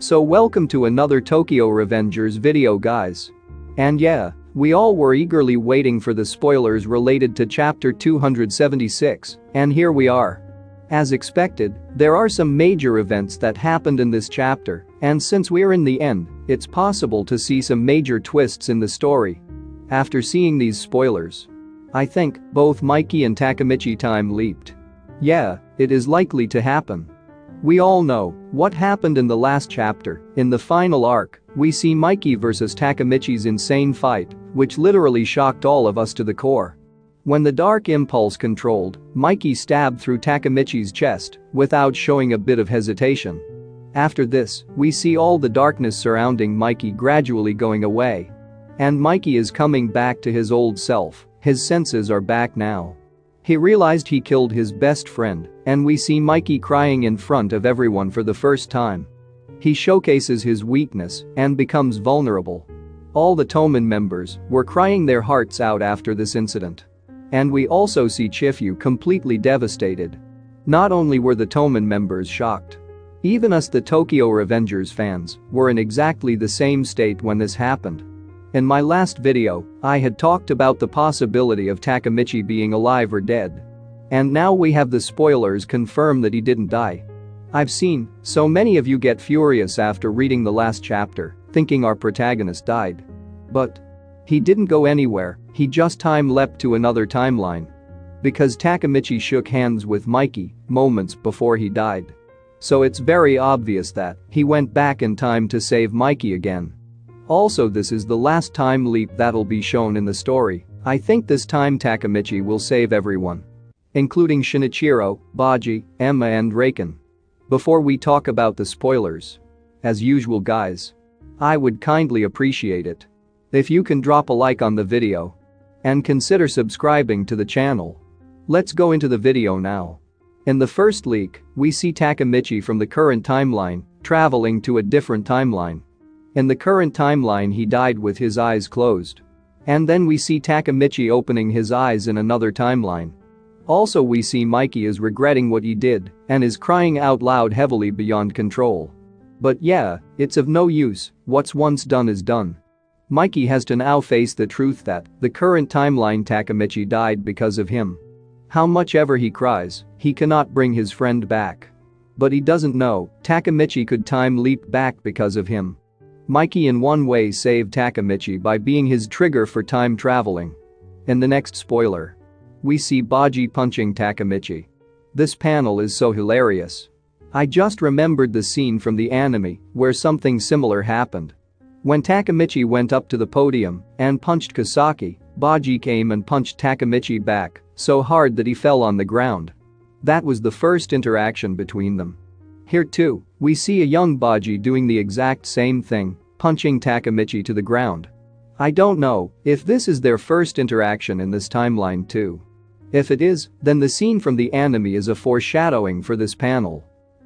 So welcome to another Tokyo Revengers video, guys. And yeah, we all were eagerly waiting for the spoilers related to chapter 276, and here we are. As expected, there are some major events that happened in this chapter, and since we're in the end, it's possible to see some major twists in the story. After seeing these spoilers, I think both Mikey and Takemichi time leaped. Yeah, it is likely to happen. We all know what happened in the last chapter. In the final arc, we see Mikey versus Takemichi's insane fight, which literally shocked all of us to the core. When the dark impulse controlled, Mikey stabbed through Takemichi's chest without showing a bit of hesitation. After this, we see all the darkness surrounding Mikey gradually going away. And Mikey is coming back to his old self. His senses are back now. He realized he killed his best friend, and we see Mikey crying in front of everyone for the first time. He showcases his weakness and becomes vulnerable. All the Toman members were crying their hearts out after this incident. And we also see Chifu completely devastated. Not only were the Toman members shocked, even us, the Tokyo Revengers fans, were in exactly the same state when this happened. In my last video, I had talked about the possibility of Takemichi being alive or dead. And now we have the spoilers confirm that he didn't die. I've seen so many of you get furious after reading the last chapter, thinking our protagonist died. But he didn't go anywhere, he just time leapt to another timeline. Because Takemichi shook hands with Mikey moments before he died. So it's very obvious that he went back in time to save Mikey again. Also, this is the last time leap that'll be shown in the story. I think this time Takemichi will save everyone, including Shinichiro, Baji, Emma and Reiken. Before we talk about the spoilers, as usual guys, I would kindly appreciate it if you can drop a like on the video and consider subscribing to the channel. Let's go into the video now. In the first leak, we see Takemichi from the current timeline traveling to a different timeline. In the current timeline, he died with his eyes closed. And then we see Takemichi opening his eyes in another timeline. Also, we see Mikey is regretting what he did and is crying out loud heavily beyond control. But yeah, it's of no use, what's once done is done. Mikey has to now face the truth that the current timeline Takemichi died because of him. How much ever he cries, he cannot bring his friend back. But he doesn't know Takemichi could time leap back because of him. Mikey in one way saved Takemichi by being his trigger for time traveling. In the next spoiler, we see Baji punching Takemichi. This panel is so hilarious. I just remembered the scene from the anime where something similar happened. When Takemichi went up to the podium and punched Kasaki, Baji came and punched Takemichi back so hard that he fell on the ground. That was the first interaction between them. Here too, we see a young Baji doing the exact same thing, punching Takemichi to the ground. I don't know if this is their first interaction in this timeline too. If it is, then the scene from the anime is a foreshadowing for this panel.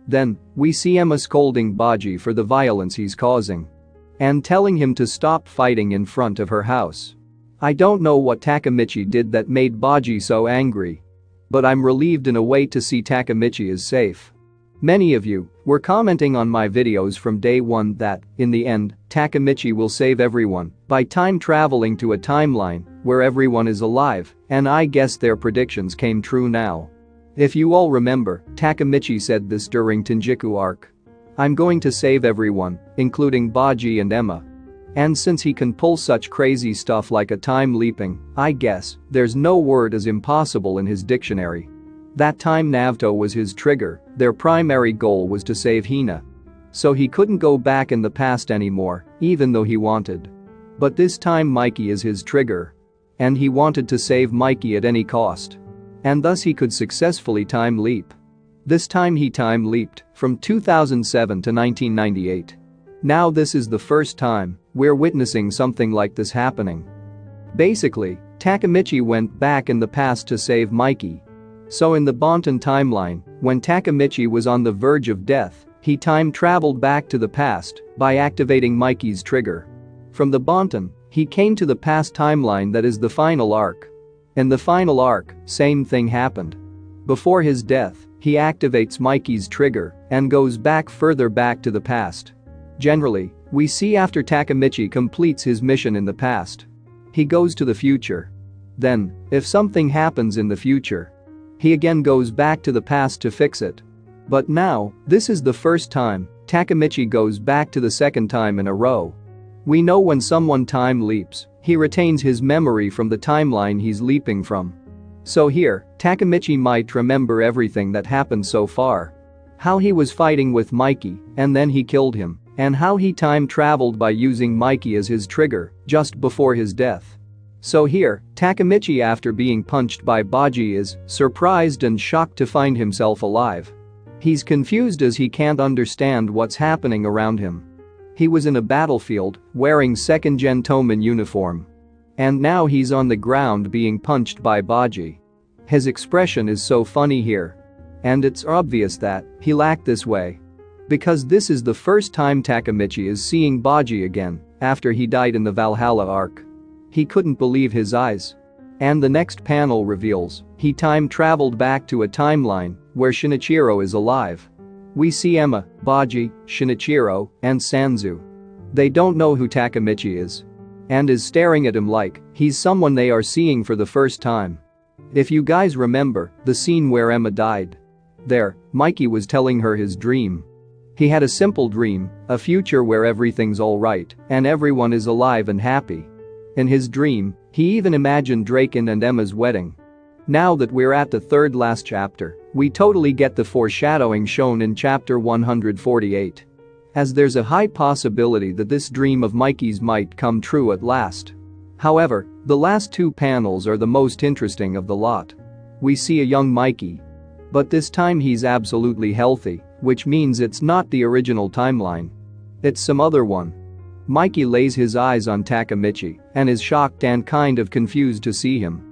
Then, we see Emma scolding Baji for the violence he's causing and telling him to stop fighting in front of her house. I don't know what Takemichi did that made Baji so angry, but I'm relieved in a way to see Takemichi is safe. Many of you were commenting on my videos from day one that, in the end, Takemichi will save everyone by time traveling to a timeline where everyone is alive, and I guess their predictions came true now. If you all remember, Takemichi said this during Tenjiku arc. I'm going to save everyone, including Baji and Emma. And since he can pull such crazy stuff like a time leaping, I guess there's no word as impossible in his dictionary. That time Naruto was his trigger, their primary goal was to save Hina. So he couldn't go back in the past anymore, even though he wanted. But this time Mikey is his trigger. And he wanted to save Mikey at any cost. And thus he could successfully time leap. This time he time leaped from 2007 to 1998. Now this is the first time we're witnessing something like this happening. Basically, Takemichi went back in the past to save Mikey. So in the Bonton timeline, when Takemichi was on the verge of death, he time traveled back to the past by activating Mikey's trigger. From the Bonton, he came to the past timeline that is the final arc. In the final arc, same thing happened. Before his death, he activates Mikey's trigger and goes back further back to the past. Generally, we see after Takemichi completes his mission in the past. He goes to the future. Then, if something happens in the future, he again goes back to the past to fix it. But now, this is the first time Takemichi goes back to the second time in a row. We know when someone time leaps, he retains his memory from the timeline he's leaping from. So here, Takemichi might remember everything that happened so far. How he was fighting with Mikey, and then he killed him, and how he time traveled by using Mikey as his trigger, just before his death. So here, Takemichi after being punched by Baji is surprised and shocked to find himself alive. He's confused as he can't understand what's happening around him. He was in a battlefield, wearing second-gen Toman uniform. And now he's on the ground being punched by Baji. His expression is so funny here. And it's obvious that he'll act this way. Because this is the first time Takemichi is seeing Baji again, after he died in the Valhalla arc. He couldn't believe his eyes. And the next panel reveals he time traveled back to a timeline where Shinichiro is alive. We see Emma, Baji, Shinichiro, and Sanzu. They don't know who Takemichi is. And is staring at him like he's someone they are seeing for the first time. If you guys remember the scene where Emma died. There, Mikey was telling her his dream. He had a simple dream, a future where everything's alright and everyone is alive and happy. In his dream, he even imagined Draken and Emma's wedding. Now that we're at the third last chapter, we totally get the foreshadowing shown in chapter 148. As there's a high possibility that this dream of Mikey's might come true at last. However, the last two panels are the most interesting of the lot. We see a young Mikey. But this time he's absolutely healthy, which means it's not the original timeline. It's some other one. Mikey lays his eyes on Takemichi and is shocked and kind of confused to see him.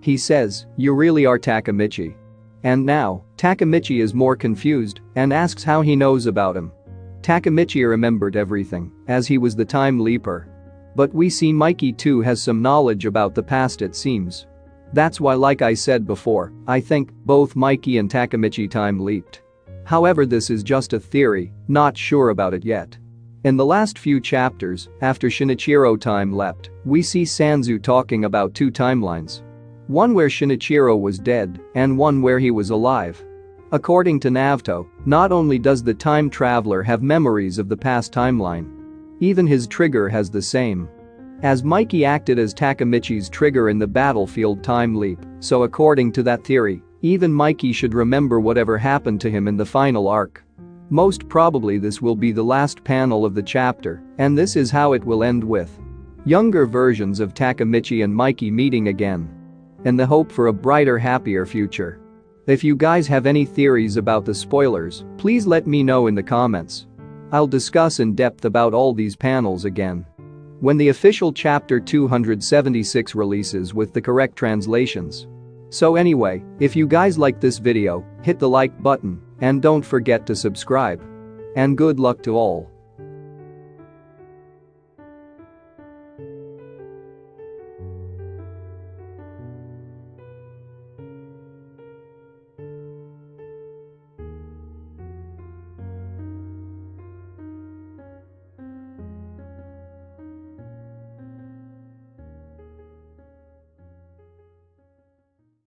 He says, "You really are Takemichi." And now, Takemichi is more confused and asks how he knows about him. Takemichi remembered everything, as he was the time leaper. But we see Mikey too has some knowledge about the past it seems. That's why, like I said before, I think both Mikey and Takemichi time leaped. However, this is just a theory, not sure about it yet. In the last few chapters, after Shinichiro time leapt, we see Sanzu talking about two timelines. One where Shinichiro was dead, and one where he was alive. According to Naruto, not only does the time traveler have memories of the past timeline, even his trigger has the same. As Mikey acted as Takemichi's trigger in the battlefield time leap, so according to that theory, even Mikey should remember whatever happened to him in the final arc. Most probably this will be the last panel of the chapter, and this is how it will end with younger versions of Takemichi and Mikey meeting again. In the hope for a brighter, happier future. If you guys have any theories about the spoilers, please let me know in the comments. I'll discuss in depth about all these panels again when the official chapter 276 releases with the correct translations. So anyway, if you guys like this video, hit the like button and don't forget to subscribe. And good luck to all.